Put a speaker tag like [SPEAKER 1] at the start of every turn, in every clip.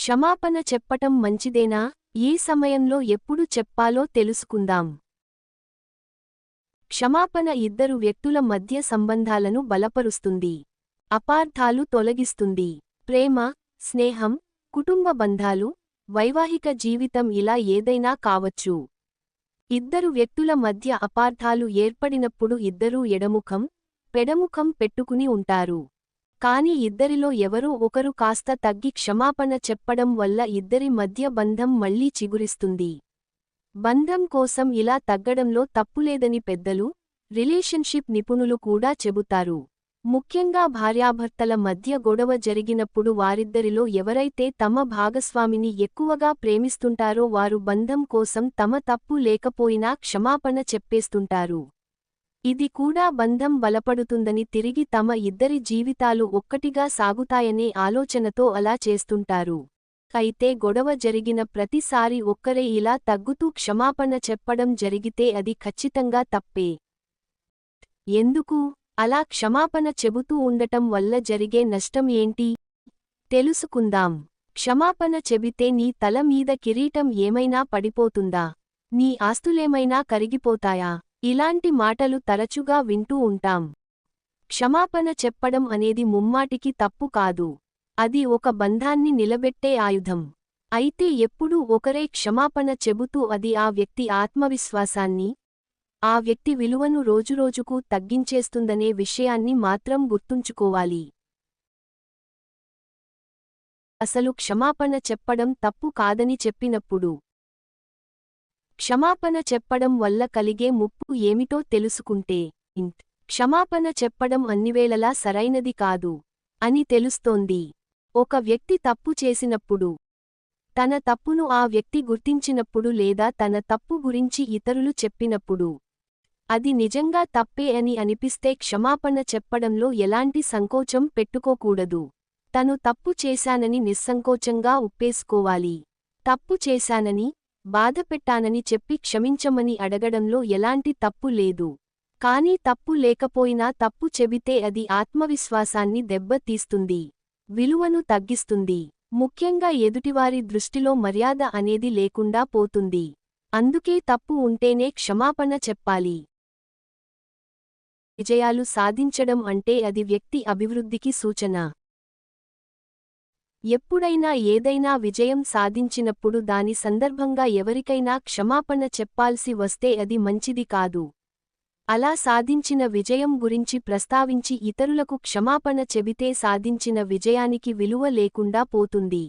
[SPEAKER 1] క్షమాపణ చెప్పటం మంచిదేనా? ఏ సమయంలో ఎప్పుడు చెప్పాలో తెలుసుకుందాం. క్షమాపణ ఇద్దరు వ్యక్తుల మధ్య సంబంధాలను బలపరుస్తుంది. అపార్థాలు తొలగిస్తుంది. ప్రేమ, స్నేహం, కుటుంబ బంధాలు, వైవాహిక జీవితం ఇలా ఏదైనా కావచ్చు. ఇద్దరు వ్యక్తుల మధ్య అపార్థాలు ఏర్పడినప్పుడు ఇద్దరూ ఎడముఖం, పెడముఖం పెట్టుకుని ఉంటారు. కాని ఇద్దరిలో ఎవరో ఒకరు కాస్త తగ్గి క్షమాపణ చెప్పడం వల్ల ఇద్దరి మధ్య బంధం మళ్లీ చిగురిస్తుంది. బంధం కోసం ఇలా తగ్గడంలో తప్పులేదని పెద్దలు, రిలేషన్షిప్ నిపుణులు కూడా చెబుతారు. ముఖ్యంగా భార్యాభర్తల మధ్య గొడవ జరిగినప్పుడు వారిద్దరిలో ఎవరైతే తమ భాగస్వామిని ఎక్కువగా ప్రేమిస్తుంటారో వారు బంధం కోసం తమ తప్పు లేకపోయినా క్షమాపణ చెప్పేస్తుంటారు. ఇది కూడా బంధం బలపడుతుందని, తిరిగి తమ ఇద్దరి జీవితాలు ఒక్కటిగా సాగుతాయనే ఆలోచనతో అలా చేస్తుంటారు. అయితే గొడవ జరిగిన ప్రతిసారి ఒక్కరే ఇలా తగ్గుతూ క్షమాపణ చెప్పడం జరిగితే అది ఖచ్చితంగా తప్పే. ఎందుకు అలా క్షమాపణ చెబుతూ ఉండటం వల్ల జరిగే నష్టం ఏంటి? తెలుసుకుందాం. క్షమాపణ చెబితే నీ తల మీద కిరీటం ఏమైనా పడిపోతుందా? నీ ఆస్తులేమైనా కరిగిపోతాయా? ఇలాంటి మాటలు తరచుగా వింటూ ఉంటాం. క్షమాపణ చెప్పడం అనేది ముమ్మాటికి తప్పు కాదు. అది ఒక బంధాన్ని నిలబెట్టే ఆయుధం. అయితే ఎప్పుడూ ఒకరే క్షమాపణ చెబుతూ అది ఆ వ్యక్తి ఆత్మవిశ్వాసాన్ని, ఆ వ్యక్తి విలువను రోజురోజుకు తగ్గించేస్తుందనే విషయాన్ని మాత్రం గుర్తుంచుకోవాలి. అసలు క్షమాపణ చెప్పడం తప్పు కాదని చెప్పినప్పుడు, క్షమాపణ చెప్పడం వల్ల కలిగే ముప్పు ఏమిటో తెలుసుకుంటే, క్షమాపణ చెప్పడం అన్నివేళలా సరైనది కాదు అని తెలుస్తోంది. ఒక వ్యక్తి తప్పు చేసినప్పుడు, తన తప్పును ఆ వ్యక్తి గుర్తించినప్పుడు లేదా తన తప్పు గురించి ఇతరులు చెప్పినప్పుడు, అది నిజంగా తప్పే అని అనిపిస్తే క్షమాపణ చెప్పడంలో ఎలాంటి సంకోచం పెట్టుకోకూడదు. తను తప్పు చేశానని నిస్సంకోచంగా ఒప్పేసుకోవాలి. తప్పు చేశానని, బాధపెట్టానని చెప్పి క్షమించమని అడగడంలో ఎలాంటి తప్పు లేదు. కానీ తప్పు లేకపోయినా తప్పు చెబితే అది ఆత్మవిశ్వాసాన్ని దెబ్బతీస్తుంది, విలువను తగ్గిస్తుంది. ముఖ్యంగా ఎదుటివారి దృష్టిలో మర్యాద అనేది లేకుండా పోతుంది. అందుకే తప్పు ఉంటేనే క్షమాపణ చెప్పాలి. విజయాలు సాధించడం అంటే అది వ్యక్తి అభివృద్ధికి సూచన. ఎప్పుడైనా ఏదైనా విజయం సాధించినప్పుడు దాని సందర్భంగా ఎవరికైనా క్షమాపణ చెప్పాల్సి వస్తే అది మంచిది కాదు. అలా సాధించిన విజయం గురించి ప్రస్తావించి ఇతరులకు క్షమాపణ చెబితే సాధించిన విజయానికి విలువ లేకుండా పోతుంది.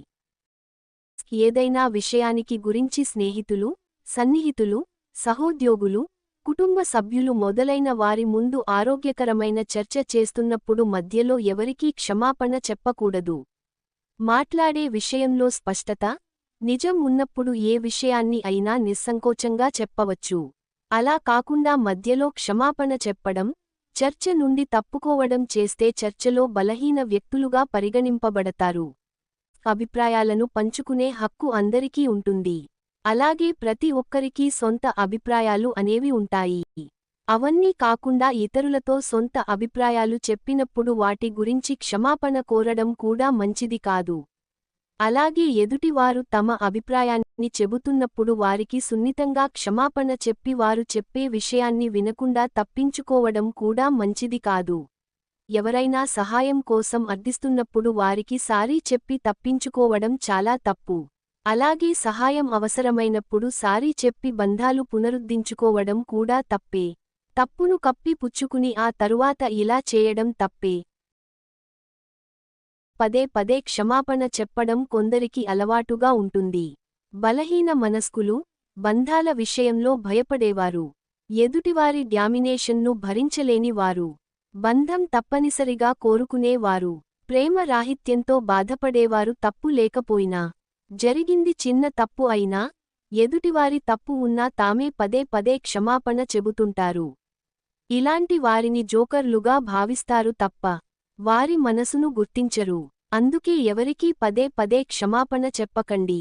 [SPEAKER 1] ఏదైనా విషయానికి గురించి స్నేహితులు, సన్నిహితులు, సహోద్యోగులు, కుటుంబ సభ్యులు మొదలైన వారి ముందు ఆరోగ్యకరమైన చర్చ చేస్తున్నప్పుడు మధ్యలో ఎవరికీ క్షమాపణ చెప్పకూడదు. మాట్లాడే విషయంలో స్పష్టత, నిజం ఉన్నప్పుడు ఏ విషయాన్ని అయినా నిస్సంకోచంగా చెప్పవచ్చు. అలా కాకుండా మధ్యలో క్షమాపణ చెప్పడం, చర్చ నుండి తప్పుకోవడం చేస్తే చర్చలో బలహీన వ్యక్తులుగా పరిగణింపబడతారు. అభిప్రాయాలను పంచుకునే హక్కు అందరికీ ఉంటుంది. అలాగే ప్రతి ఒక్కరికీ సొంత అభిప్రాయాలు అనేవి ఉంటాయి. అవన్నీ కాకుండా ఇతరులతో సొంత అభిప్రాయాలు చెప్పినప్పుడు వాటి గురించి క్షమాపణ కోరడం కూడా మంచిది కాదు. అలాగే ఎదుటివారు తమ అభిప్రాయాన్ని చెబుతున్నప్పుడు వారికి సున్నితంగా క్షమాపణ చెప్పి వారు చెప్పే విషయాన్ని వినకుండా తప్పించుకోవడం కూడా మంచిది కాదు. ఎవరైనా సహాయం కోసం అర్థిస్తున్నప్పుడు వారికి సారీ చెప్పి తప్పించుకోవడం చాలా తప్పు. అలాగే సహాయం అవసరమైనప్పుడు సారీ చెప్పి బంధాలు పునరుద్ధరించుకోవడం కూడా తప్పే. తప్పును కప్పి పుచ్చుకుని ఆ తరువాత ఇలా చేయడం తప్పే. పదే పదే క్షమాపణ చెప్పడం కొందరికి అలవాటుగా ఉంటుంది. బలహీన మనస్కులు, బంధాల విషయంలో భయపడేవారు, ఎదుటివారి డామినేషన్ను భరించలేని వారు, బంధం తప్పనిసరిగా కోరుకునేవారు, ప్రేమ రాహిత్యంతో బాధపడేవారు తప్పు లేకపోయినా, జరిగింది చిన్న తప్పు అయినా, ఎదుటివారి తప్పు ఉన్నా తామే పదే పదే క్షమాపణ చెబుతుంటారు. ఇలాంటి వారిని జోకర్లుగా భావిస్తారు తప్ప వారి మనసును గుర్తించరు. అందుకే ఎవరికీ పదే పదే క్షమాపణ చెప్పకండి.